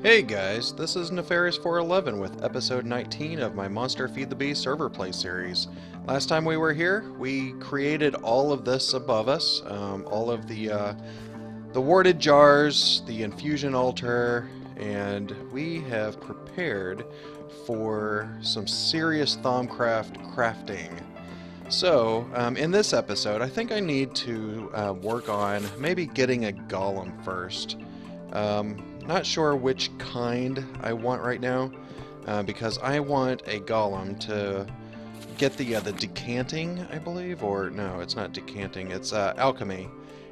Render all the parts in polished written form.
Hey guys, this is Nefarious411 with episode 19 of my Monster FTB server play series. Last time we were here, we created all of this above us, all of the warded jars, the infusion altar, and we have prepared for some serious Thaumcraft crafting. So, in this episode, I think I need to work on maybe getting a golem first. Not sure which kind I want right now, because I want a golem to get the decanting, I believe, or no, it's not decanting, it's alchemy.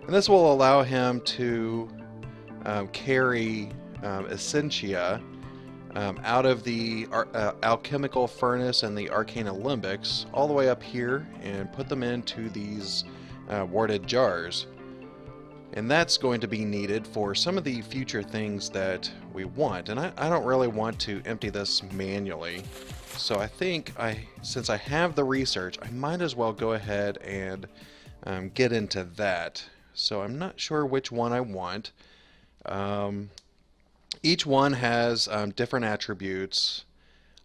And this will allow him to carry essentia out of the alchemical furnace and the arcane alembics all the way up here and put them into these warded jars. And that's going to be needed for some of the future things that we want. And I don't really want to empty this manually. So I think since I have the research, I might as well go ahead and get into that. So I'm not sure which one I want. Each one has different attributes.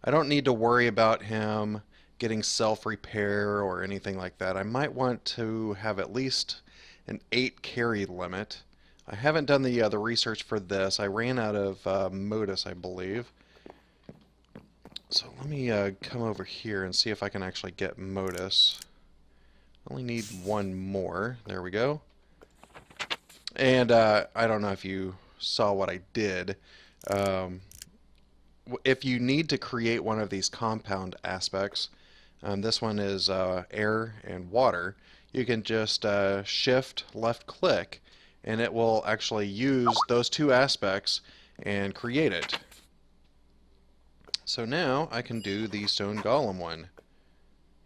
I don't need to worry about him getting self-repair or anything like that. I might want to have at least an 8 carry limit. I haven't done the research for this. I ran out of modus, I believe. So let me come over here and see if I can actually get modus. I only need one more. There we go. And I don't know if you saw what I did. If you need to create one of these compound aspects, this one is air and water, you can just shift left click and it will actually use those two aspects and create it. So now I can do the stone golem one.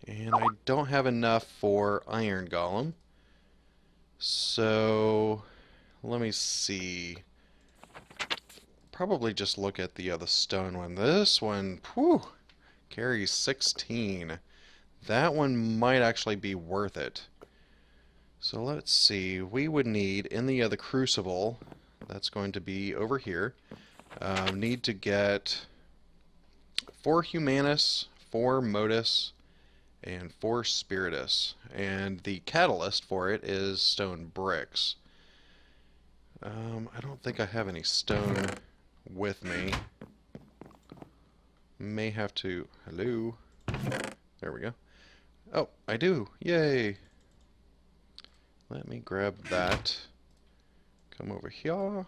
And I don't have enough for iron golem. So let me see. Probably just look at the stone one. This one, whew, carries 16. That one might actually be worth it. So let's see, we would need, in the crucible, that's going to be over here, need to get 4 humanus, 4 modus, and 4 spiritus. And the catalyst for it is stone bricks. I don't think I have any stone with me. May have to, hello, there we go. Oh, I do, yay! Let me grab that. Come over here.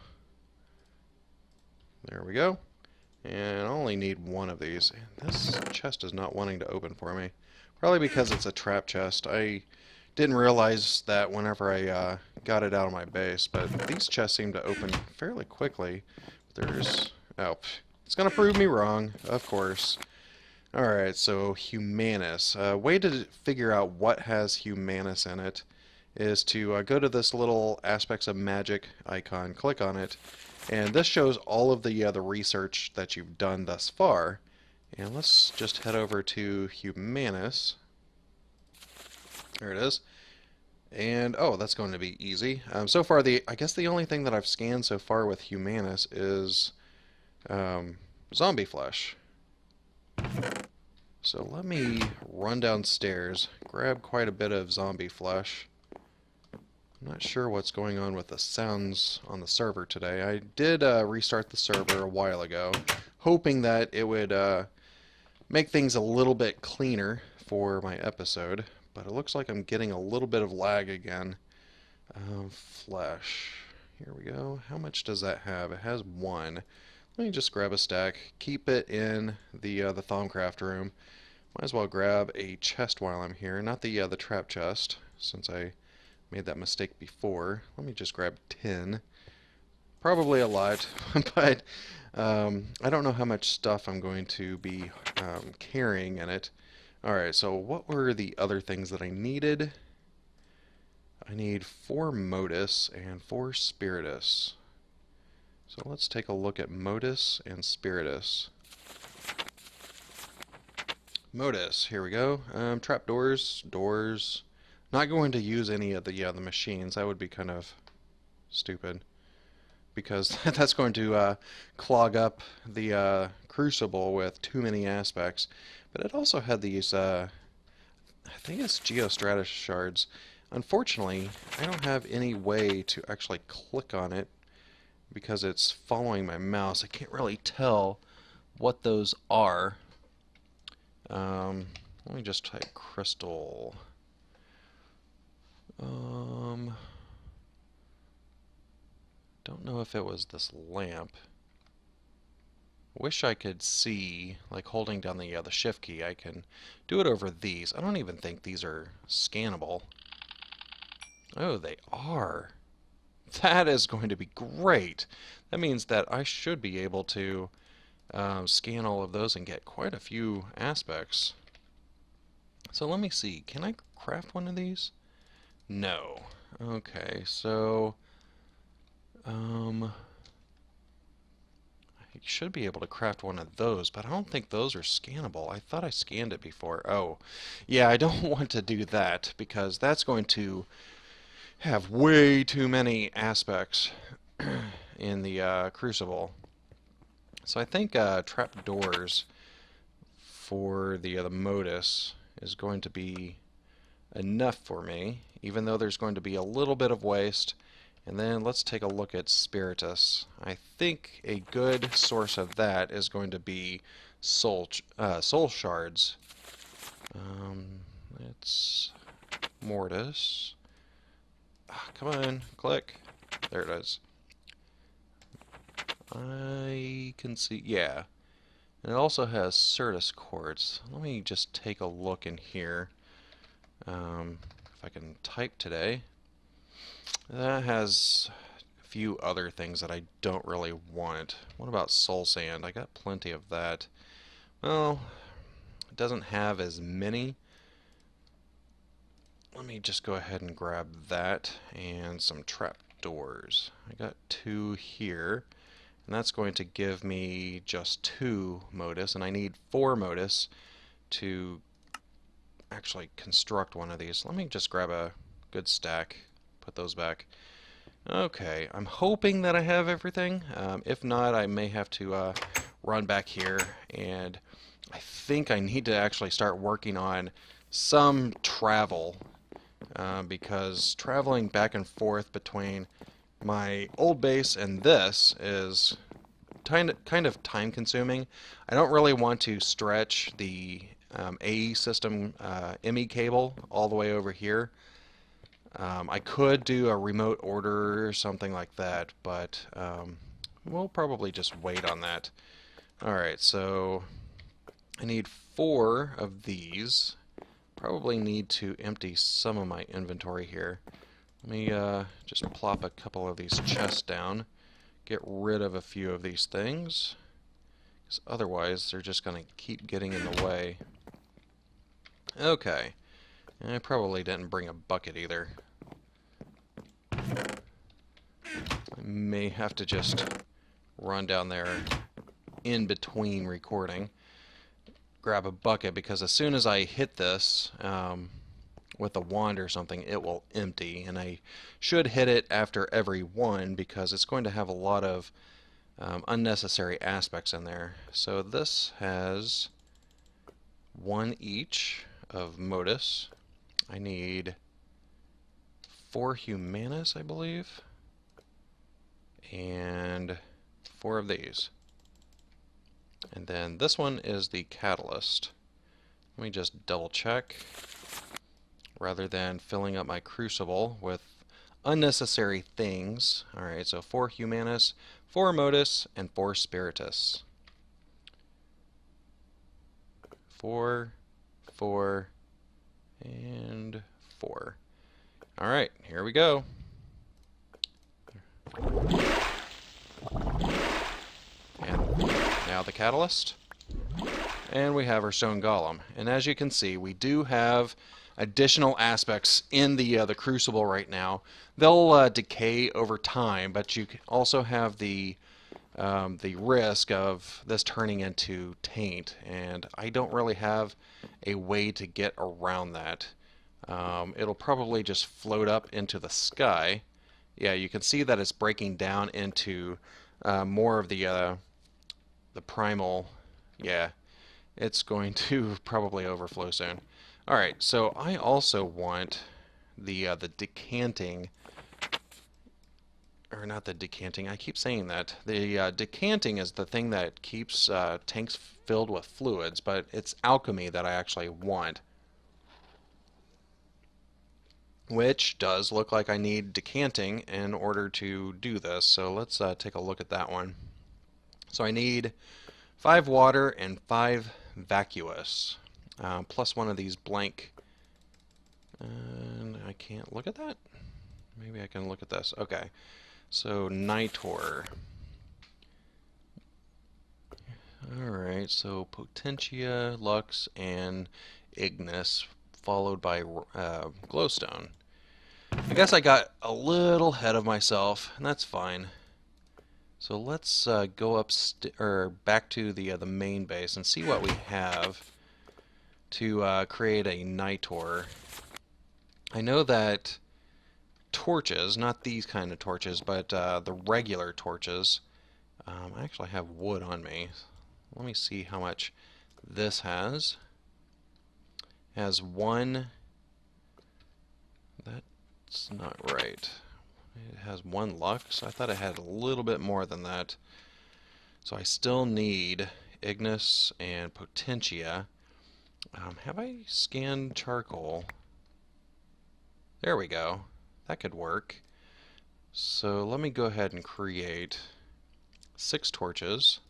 There we go. And I only need one of these. And this chest is not wanting to open for me. Probably because it's a trap chest. I didn't realize that whenever I got it out of my base, but these chests seem to open fairly quickly. There's... oh, it's going to prove me wrong, of course. Alright, so Humanus. Way to figure out what has Humanus in it is to go to this little aspects of magic icon, click on it, and this shows all of the research that you've done thus far. And let's just head over to Humanus. There it is. And oh, that's going to be easy. So far, I guess the only thing that I've scanned so far with Humanus is zombie flesh. So let me run downstairs, grab quite a bit of zombie flesh. I'm not sure what's going on with the sounds on the server today. I did restart the server a while ago, hoping that it would make things a little bit cleaner for my episode, but it looks like I'm getting a little bit of lag again. Flesh. Here we go. How much does that have? It has 1. Let me just grab a stack, keep it in the Thaumcraft room. Might as well grab a chest while I'm here, not the trap chest, since I made that mistake before. Let me just grab 10. Probably a lot, but I don't know how much stuff I'm going to be carrying in it. Alright, so what were the other things that I needed? I need 4 modus and 4 spiritus. So let's take a look at modus and spiritus. Modus, here we go. Trapdoors, doors. Not going to use any of the machines. That would be kind of stupid. because that's going to clog up the crucible with too many aspects. But it also had these, I think it's geostratus shards. Unfortunately, I don't have any way to actually click on it because it's following my mouse. I can't really tell what those are. Let me just type crystal. Don't know if it was this lamp. Wish I could see, like holding down the shift key, I can do it over these. I don't even think these are scannable. Oh, they are. That is going to be great. That means that I should be able to scan all of those and get quite a few aspects. So let me see. Can I craft one of these? No. Okay, so I should be able to craft one of those, but I don't think those are scannable. I thought I scanned it before. Oh, yeah, I don't want to do that because that's going to have way too many aspects in the crucible. So I think trapdoors for the modus is going to be enough for me, even though there's going to be a little bit of waste. And then let's take a look at Spiritus. I think a good source of that is going to be soul shards. It's Mortis. Come on, click. There it is. I can see, yeah. And it also has Certus quartz. Let me just take a look in here. If I can type today. That has a few other things that I don't really want. What about soul sand? I got plenty of that. Well, it doesn't have as many. Let me just go ahead and grab that and some trapdoors. I got 2 here, and that's going to give me just 2 modus, and I need 4 modus to actually construct one of these. Let me just grab a good stack, put those back. Okay, I'm hoping that I have everything. If not, I may have to run back here, and I think I need to actually start working on some travel, because traveling back and forth between my old base and this is kind of time consuming. I don't really want to stretch the AE system ME cable all the way over here. I could do a remote order or something like that, but we'll probably just wait on that. Alright, so I need 4 of these. Probably need to empty some of my inventory here. Let me just plop a couple of these chests down, get rid of a few of these things, because otherwise they're just going to keep getting in the way. Okay, and I probably didn't bring a bucket either. I may have to just run down there in between recording, grab a bucket, because as soon as I hit this with a wand or something, it will empty, and I should hit it after every one because it's going to have a lot of unnecessary aspects in there. So this has 1 each of modus. I need 4 humanus, I believe, and 4 of these. And then this one is the catalyst. Let me just double check, rather than filling up my crucible with unnecessary things. Alright, so 4 humanus, 4 modus, and 4 spiritus. 4, 4, and 4. Alright, here we go. And now the catalyst. And we have our stone golem. And as you can see, we do have additional aspects in the crucible right now. They'll decay over time, but you also have the risk of this turning into taint, and I don't really have a way to get around that. It'll probably just float up into the sky, yeah, you can see that it's breaking down into more of the primal. Yeah, it's going to probably overflow soon. All right, so I also want the decanting, or not the decanting. I keep saying that. The decanting is the thing that keeps tanks filled with fluids, but it's alchemy that I actually want, which does look like I need decanting in order to do this. So let's take a look at that one. So I need 5 water and 5 vacuous, plus one of these blank. And I can't look at that? Maybe I can look at this. Okay. So Nitor. Alright, so Potentia, Lux, and Ignis, followed by Glowstone. I guess I got a little ahead of myself, and that's fine. So let's go back to the main base and see what we have to create a Nitor. I know that torches, not these kind of torches, but the regular torches. I actually have wood on me. Let me see how much this has. It has 1. That's not right. It has 1 lux. I thought it had a little bit more than that. So I still need Ignis and Potentia. Have I scanned charcoal? There we go. That could work. So let me go ahead and create 6 torches.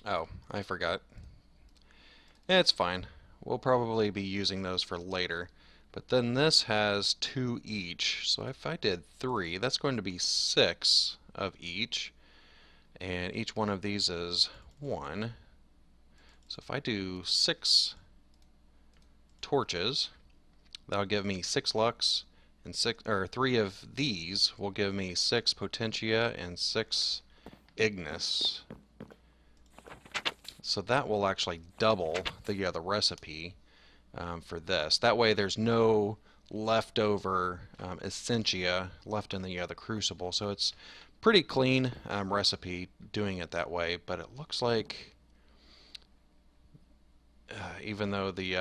Oh, I forgot. It's fine. We'll probably be using those for later. But then this has 2 each. So if I did 3, that's going to be 6 of each. And each one of these is 1. So if I do 6 torches, that'll give me 6 lux, and 3 of these will give me 6 potentia and 6 ignis. So that will actually double the recipe for this. That way there's no leftover essentia left in the crucible. So it's pretty clean recipe doing it that way, but it looks like even though the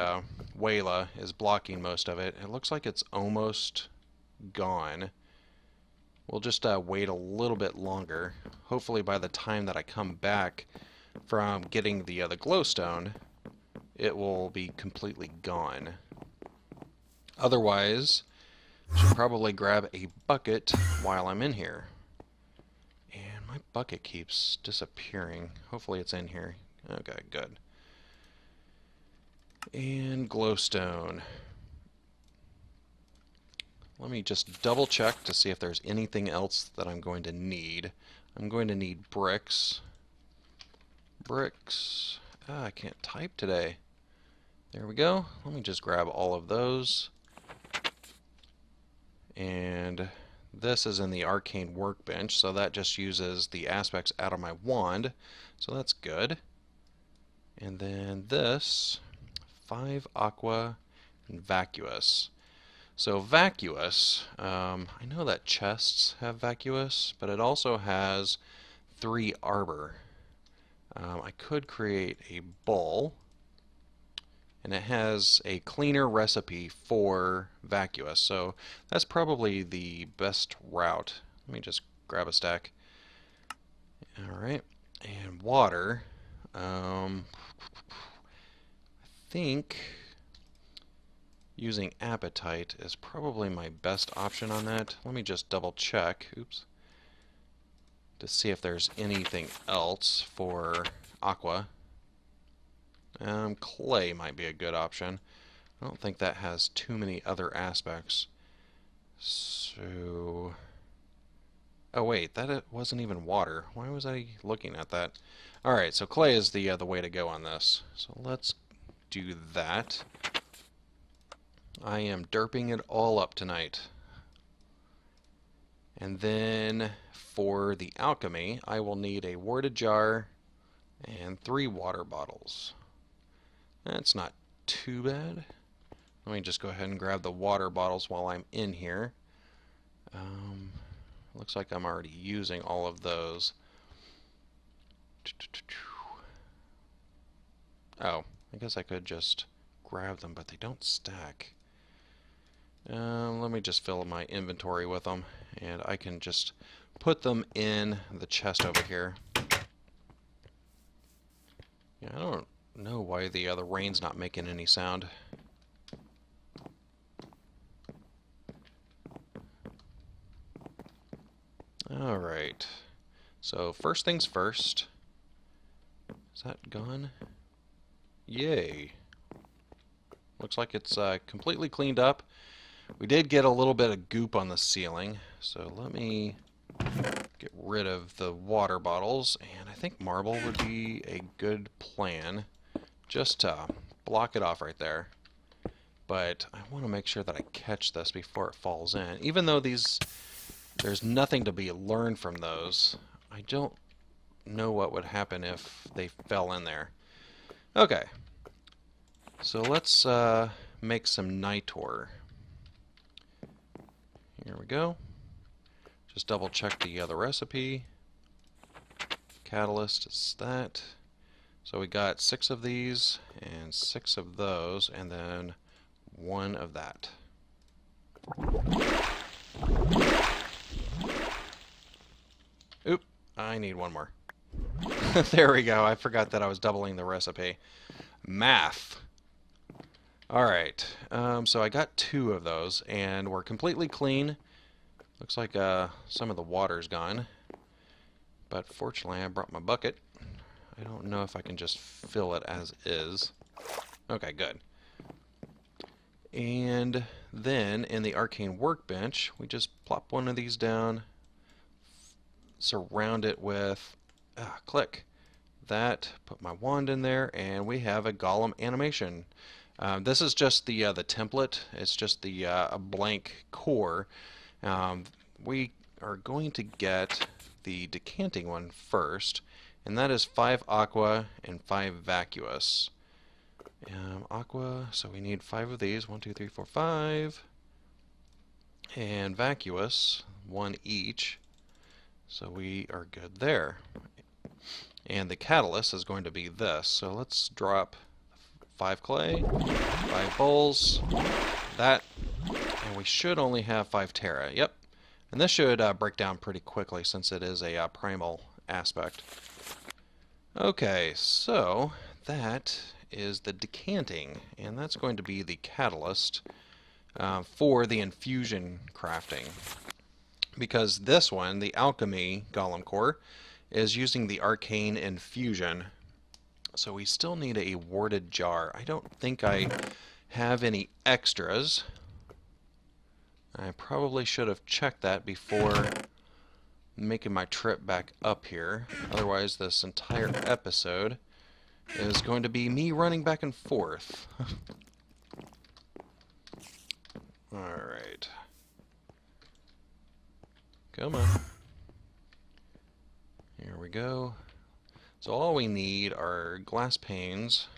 Wayla is blocking most of it, it looks like it's almost gone. We'll just wait a little bit longer. Hopefully by the time that I come back from getting the glowstone, it will be completely gone. Otherwise, I should probably grab a bucket while I'm in here. And my bucket keeps disappearing. Hopefully it's in here. Okay, good. And glowstone. Let me just double check to see if there's anything else that I'm going to need. I'm going to need bricks. Bricks. I can't type today. There we go. Let me just grab all of those. And this is in the arcane workbench, so that just uses the aspects out of my wand. So that's good. And then this, 5 aqua and vacuous. So vacuous, I know that chests have vacuous, but it also has 3 arbor. I could create a bowl, and it has a cleaner recipe for vacuous, so that's probably the best route. Let me just grab a stack. Alright, and water. I think using appetite is probably my best option on that. Let me just double check. Oops. To see if there's anything else for aqua. Clay might be a good option. I don't think that has too many other aspects. So... oh wait, that wasn't even water. Why was I looking at that? Alright, so clay is the way to go on this. So let's do that. I am derping it all up tonight. And then for the alchemy, I will need a warded jar and 3 water bottles. That's not too bad. Let me just go ahead and grab the water bottles while I'm in here. Looks like I'm already using all of those. Oh, I guess I could just grab them, but they don't stack. Let me just fill my inventory with them, and I can just put them in the chest over here. Yeah, I don't know why the rain's not making any sound. Alright, so first things first. Is that gone? Yay. Looks like it's completely cleaned up. We did get a little bit of goop on the ceiling, so let me get rid of the water bottles, and I think marble would be a good plan, just to block it off right there. But I want to make sure that I catch this before it falls in. Even though there's nothing to be learned from those, I don't know what would happen if they fell in there. Okay, so let's make some nitor. Here we go. Just double check the recipe. Catalyst is that. So we got 6 of these and 6 of those, and then 1 of that. Oop, I need 1 more. There we go. I forgot that I was doubling the recipe. Math. Alright, so I got 2 of those, and we're completely clean. Looks like some of the water's gone. But fortunately, I brought my bucket. I don't know if I can just fill it as is. Okay, good. And then, in the arcane workbench, we just plop one of these down, surround it with, click. That, put my wand in there, and we have a golem animation. This is just the template. It's just the a blank core. We are going to get the decanting one first, and that is 5 aqua and 5 vacuous. Aqua, so we need 5 of these. 1, 2, 3, 4, 5. And vacuous, 1 each. So we are good there. And the catalyst is going to be this. So let's drop 5 clay, 5 bowls, that, and we should only have 5 terra. Yep. And this should break down pretty quickly since it is a primal aspect. Okay, so that is the decanting, and that's going to be the catalyst for the infusion crafting. Because this one, the alchemy golem core, is using the arcane infusion. So we still need a warded jar. I don't think I have any extras. I probably should have checked that before making my trip back up here. Otherwise, this entire episode is going to be me running back and forth. Alright. Come on. Here we go. So all we need are glass panes.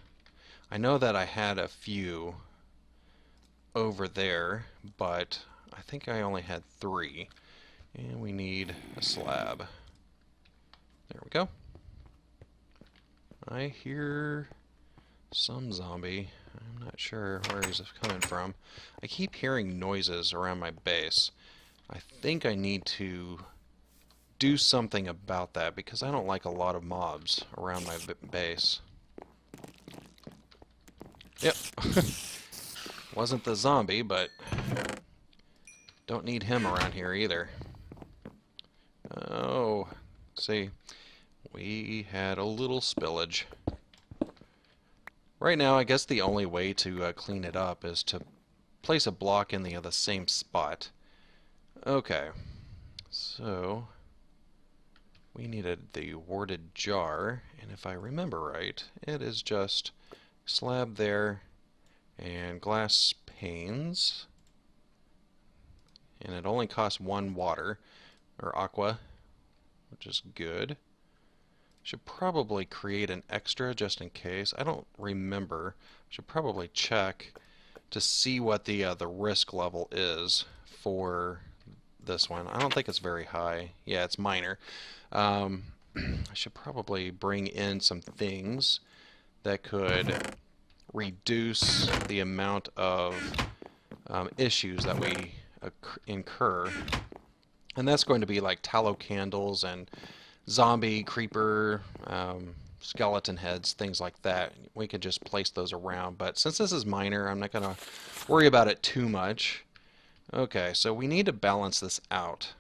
I know that I had a few over there, but I think I only had 3. And we need a slab. There we go. I hear some zombie. I'm not sure where he's coming from. I keep hearing noises around my base. I think I need to do something about that because I don't like a lot of mobs around my base. Yep. Wasn't the zombie, but don't need him around here either. Oh, see, we had a little spillage. Right now, I guess the only way to clean it up is to place a block in the same spot. Okay, so we needed the warded jar, and if I remember right, it is just slab there and glass panes, and it only costs 1 water or aqua, which is good. Should probably create an extra just in case. I don't remember. Should probably check to see what the risk level is for this one. I don't think it's very high. Yeah, it's minor. I should probably bring in some things that could reduce the amount of issues that we incur. And that's going to be like tallow candles and zombie, creeper, skeleton heads, things like that. We could just place those around. But since this is minor, I'm not going to worry about it too much. Okay, so we need to balance this out.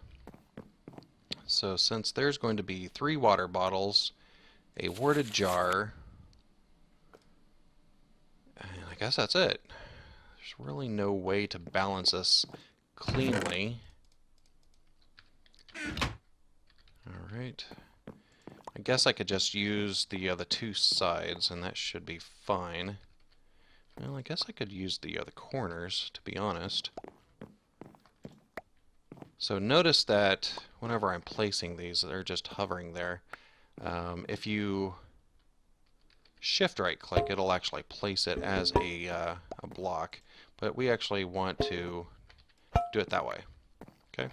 So since there's going to be 3 water bottles, a warded jar, and I guess that's it. There's really no way to balance this cleanly. Alright. I guess I could just use the 2 sides, and that should be fine. Well, I guess I could use the corners, to be honest. So notice that whenever I'm placing these, they're just hovering there. If you shift right click, it'll actually place it as a block, but we actually want to do it that way. Okay.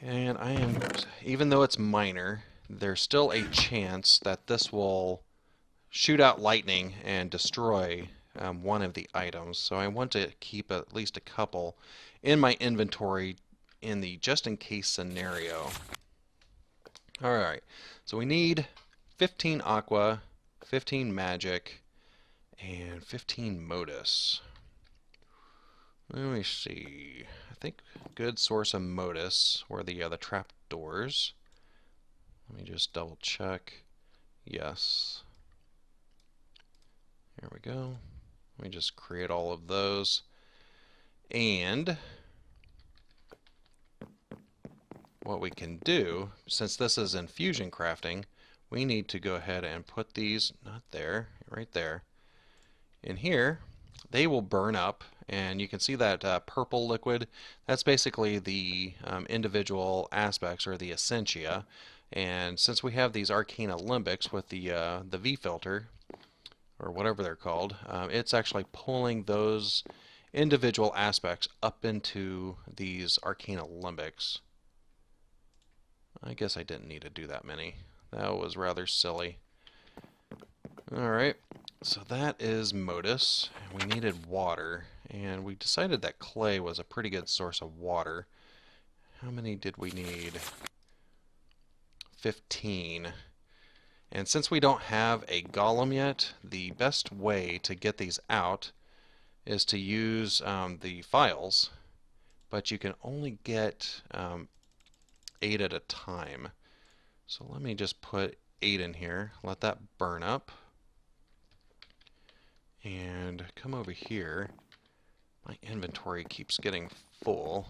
And I am, even though it's minor, there's still a chance that this will shoot out lightning and destroy one of the items. So I want to keep at least a couple in my inventory in the just in case scenario. Alright, so we need 15 aqua, 15 magic, and 15 modus. Let me see. I think good source of modus were the trap doors. Let me just double check. Yes. Here we go. Let me just create all of those. And what we can do, since this is infusion crafting, we need to go ahead and put these, not there, right there, in here. They will burn up, and you can see that purple liquid. That's basically the individual aspects, or the essentia. And since we have these arcane alembics with the V filter, or whatever they're called, it's actually pulling those individual aspects up into these arcane alembics. I guess I didn't need to do that many. That was rather silly. Alright, so that is modus. We needed water, and we decided that clay was a pretty good source of water. How many did we need? 15. And since we don't have a golem yet, the best way to get these out is to use the files, but you can only get 8 at a time. So let me just put 8 in here, let that burn up, and come over here. My inventory keeps getting full.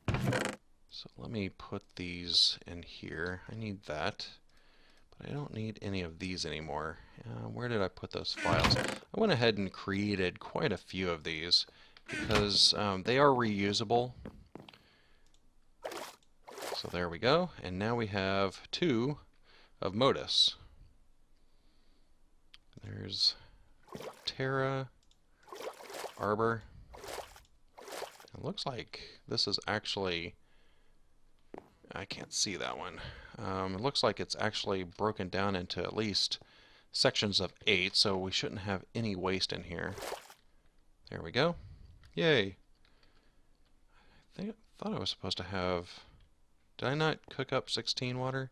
So let me put these in here. I need that, but I don't need any of these anymore. Where did I put those files? I went ahead and created quite a few of these because they are reusable. So there we go, and now we have 2 of modus. There's Terra, Arbor. It looks like this is actually, I can't see that one. It looks like it's actually broken down into at least sections of 8, so we shouldn't have any waste in here. There we go. Yay! I thought I was supposed to have... Did I not cook up 16 water?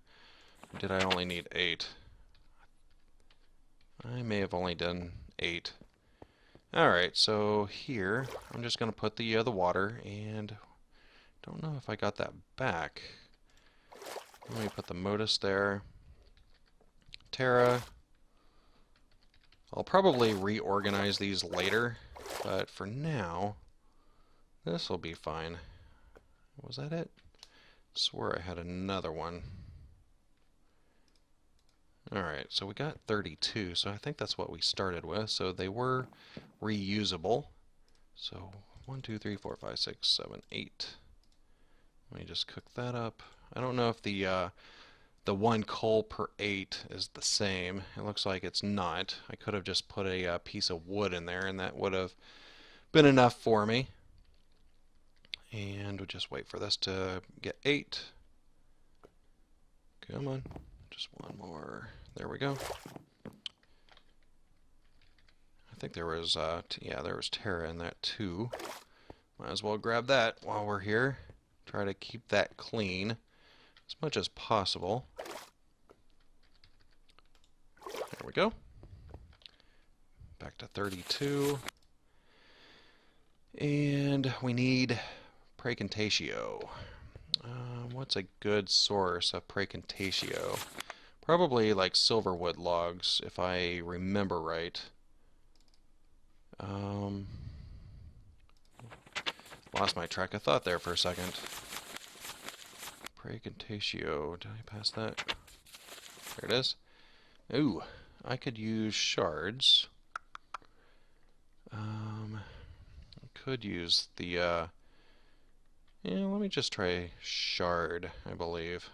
Or did I only need 8? I may have only done 8. Alright, so here, I'm just going to put the water, and don't know if I got that back. Let me put the modus there. Terra. I'll probably reorganize these later, but for now, this will be fine. Was that it? I swear I had another one. Alright, so we got 32, so I think that's what we started with. So they were reusable. So 1, 2, 3, 4, 5, 6, 7, 8. Let me just cook that up. I don't know if the 1 coal per 8 is the same. It looks like it's not. I could have just put a piece of wood in there, and that would have been enough for me. And we'll just wait for this to get 8. Come on. Just one more. There we go. I think there was, yeah, there was Terra in that too. Might as well grab that while we're here. Try to keep that clean as much as possible. There we go. Back to 32. And we need Precontatio. What's a good source of Precontatio? Probably like silverwood logs, if I remember right. Lost my track of thought there for a second. Precontatio. Did I pass that? There it is. Ooh, I could use shards. I could use the, yeah, let me just try shard, I believe.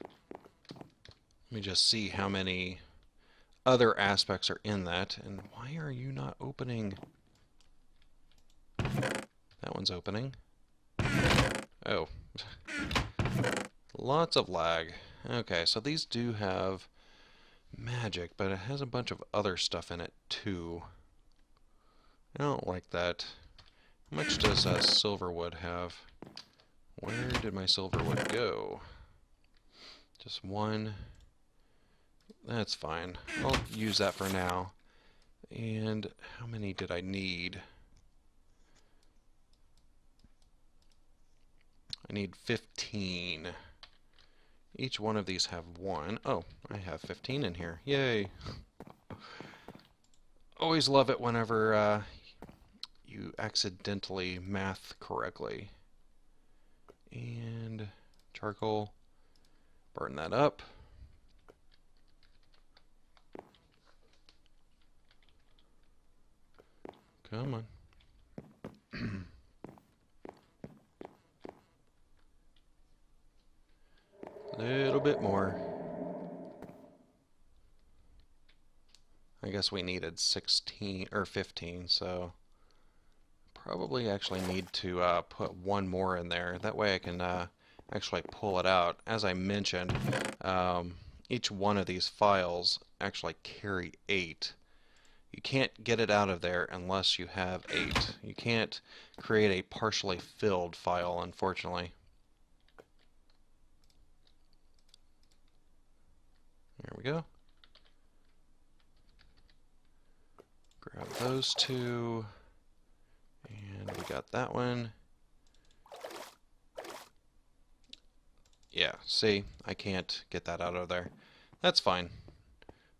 Let me just see how many other aspects are in that. And why are you not opening? That one's opening. Oh. Lots of lag. Okay, so these do have magic, but it has a bunch of other stuff in it too. I don't like that. How much does silverwood have? Where did my silverwood go? Just one. That's fine. I'll use that for now. And how many did I need? I need 15. Each one of these have 1. Oh, I have 15 in here. Yay! Always love it whenever you accidentally math correctly. And charcoal. Burn that up. Come on. Little bit more. I guess we needed 16 or 15, so probably actually need to put one more in there. That way I can actually pull it out. As I mentioned, each one of these files actually carry 8. You can't get it out of there unless you have 8. You can't create a partially filled file, unfortunately. There we go. Grab those 2. And we got that one. Yeah, see, I can't get that out of there. That's fine.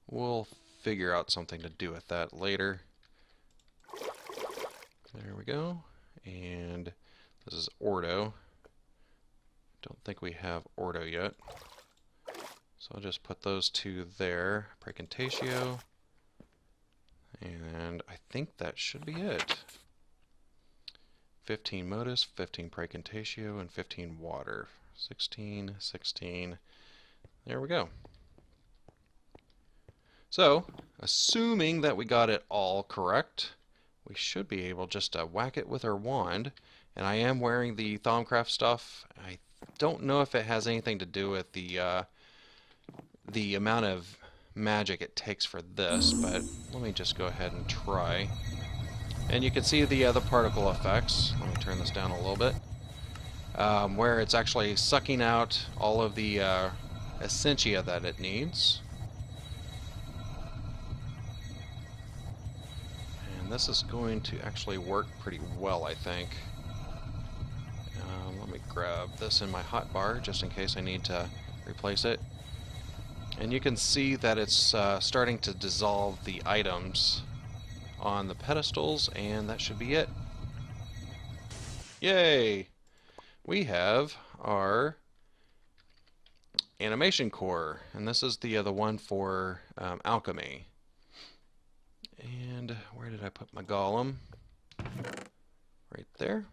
We'll figure out something to do with that later. There we go. And this is Ordo. Don't think we have Ordo yet. So I'll just put those 2 there. Precontatio. And I think that should be it. 15 modus, 15 Precontatio, and 15 water. 16, 16. There we go. So, assuming that we got it all correct, we should be able just to whack it with our wand. And I am wearing the Thaumcraft stuff. I don't know if it has anything to do with the amount of magic it takes for this, but let me just go ahead and try. And you can see the particle effects. Let me turn this down a little bit. Where it's actually sucking out all of the essentia that it needs. And this is going to actually work pretty well, I think. Let me grab this in my hotbar just in case I need to replace it. And you can see that it's starting to dissolve the items on the pedestals, and that should be it. Yay! We have our animation core, and this is the one for alchemy. And where did I put my golem? Right there.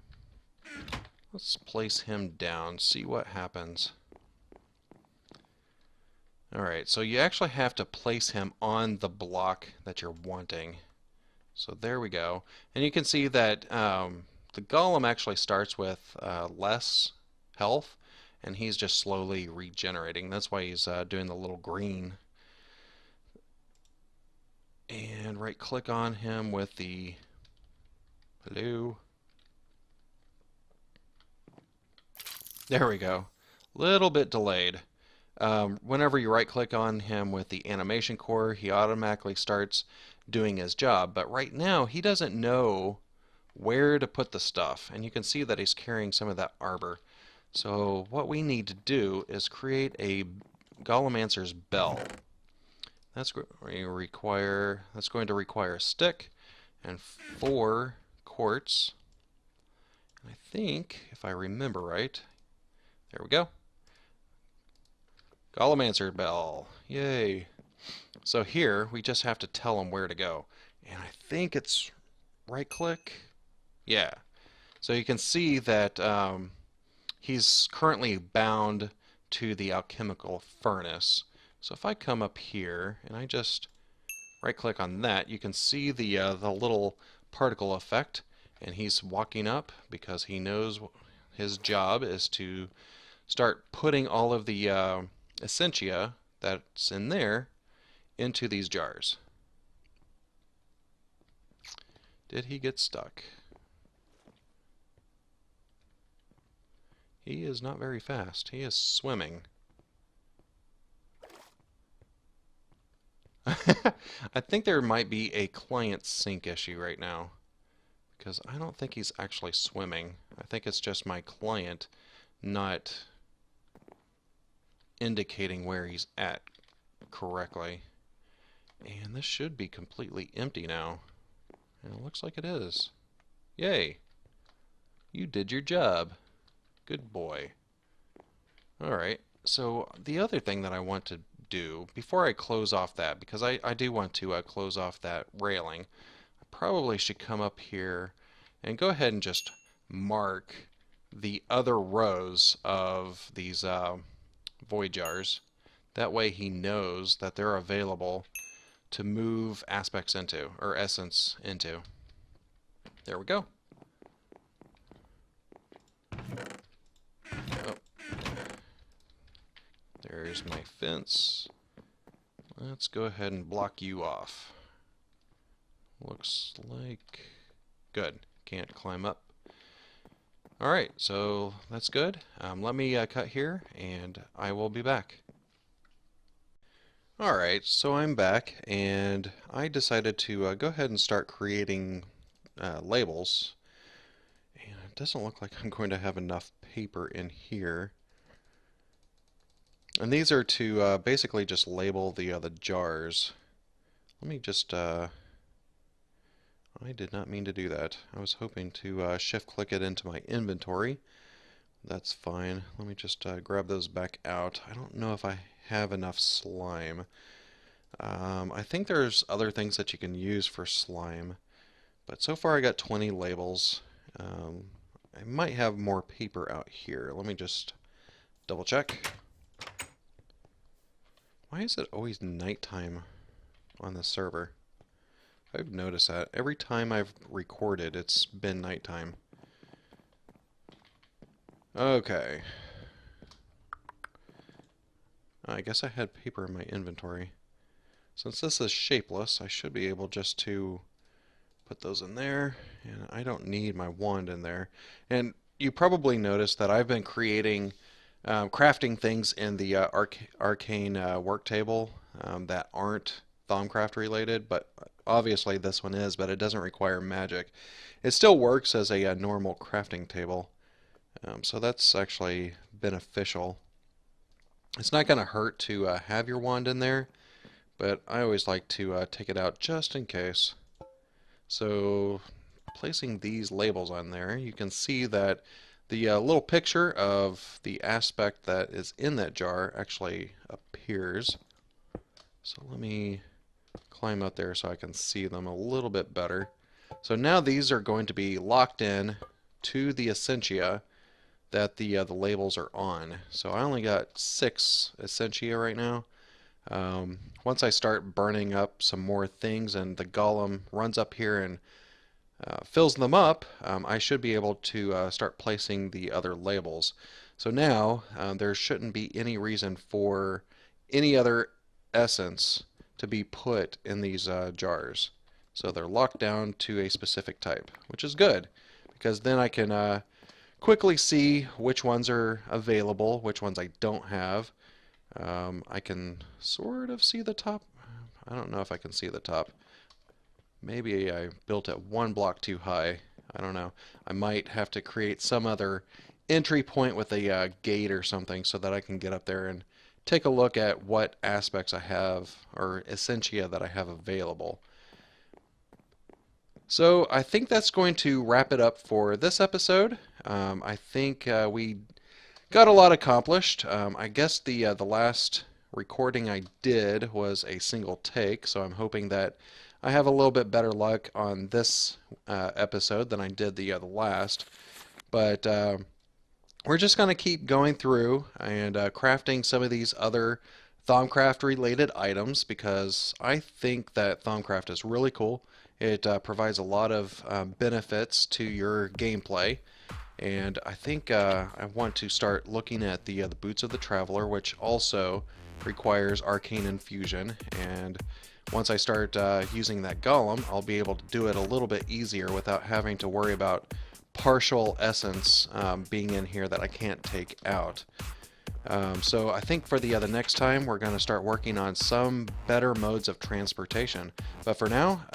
Let's place him down, see what happens. Alright, so you actually have to place him on the block that you're wanting. So there we go. And you can see that the Golem actually starts with less health, and he's just slowly regenerating. That's why he's doing the little green. And right click on him with the hello. There we go. Little bit delayed. Whenever you right click on him with the animation core, he automatically starts doing his job. But right now, he doesn't know where to put the stuff. And you can see that he's carrying some of that arbor. So what we need to do is create a Golemancer's bell. That's going to require a stick and 4 quartz. I think, if I remember right, there we go. Golemancer bell. Yay. So here, we just have to tell him where to go. And I think it's right click. Yeah. So you can see that he's currently bound to the alchemical furnace. So if I come up here and I just right click on that, you can see the little particle effect, and he's walking up because he knows his job is to start putting all of the essentia that's in there into these jars. Did he get stuck? He is not very fast. He is swimming. I think there might be a client sync issue right now, because I don't think he's actually swimming. I think it's just my client not indicating where he's at correctly. And this should be completely empty now. And it looks like it is. Yay! You did your job. Good boy. Alright, so the other thing that I want to do, before I close off that, because I do want to close off that railing, I probably should come up here and go ahead and just mark the other rows of these void jars. That way he knows that they're available to move aspects into, or essence into. There we go. Oh. There's my fence. Let's go ahead and block you off. Looks like good. Can't climb up. Alright, so that's good. Let me cut here, and I will be back. Alright, so I'm back, and I decided to go ahead and start creating labels. And it doesn't look like I'm going to have enough paper in here. And these are to basically just label the jars. Let me just... I did not mean to do that. I was hoping to shift-click it into my inventory. That's fine. Let me just grab those back out. I don't know if I have enough slime. I think there's other things that you can use for slime. But so far I got 20 labels. I might have more paper out here. Let me just double check. Why is it always nighttime on the server? I've noticed that. Every time I've recorded, it's been nighttime. Okay. I guess I had paper in my inventory. Since this is shapeless, I should be able just to put those in there. And I don't need my wand in there. And you probably noticed that I've been creating, crafting things in the arcane work table that aren't Thaumcraft related, but obviously this one is, but it doesn't require magic. It still works as a normal crafting table, so that's actually beneficial. It's not going to hurt to have your wand in there, but I always like to take it out just in case. So placing these labels on there, you can see that the little picture of the aspect that is in that jar actually appears. So let me climb up there so I can see them a little bit better. So now these are going to be locked in to the essentia that the labels are on. So I only got 6 essentia right now. Once I start burning up some more things and the golem runs up here and fills them up, I should be able to start placing the other labels. So now there shouldn't be any reason for any other essence to be put in these jars. So they're locked down to a specific type, which is good because then I can quickly see which ones are available, which ones I don't have. I can sort of see the top. I don't know if I can see the top. Maybe I built it one block too high. I don't know. I might have to create some other entry point with a gate or something so that I can get up there and take a look at what aspects I have, or essentia that I have available. So I think that's going to wrap it up for this episode. I think we got a lot accomplished. I guess the last recording I did was a single take, so I'm hoping that I have a little bit better luck on this episode than I did the last. But we're just going to keep going through and crafting some of these other Thaumcraft related items because I think that Thaumcraft is really cool. It provides a lot of benefits to your gameplay. And I think I want to start looking at the Boots of the Traveler, which also requires arcane infusion. And once I start using that golem, I'll be able to do it a little bit easier without having to worry about partial essence being in here that I can't take out. So I think for the next time we're going to start working on some better modes of transportation. But for now,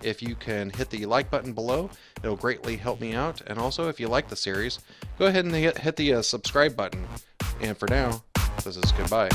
if you can hit the like button below, it'll greatly help me out. And also, if you like the series, go ahead and hit the subscribe button. And for now, this is goodbye.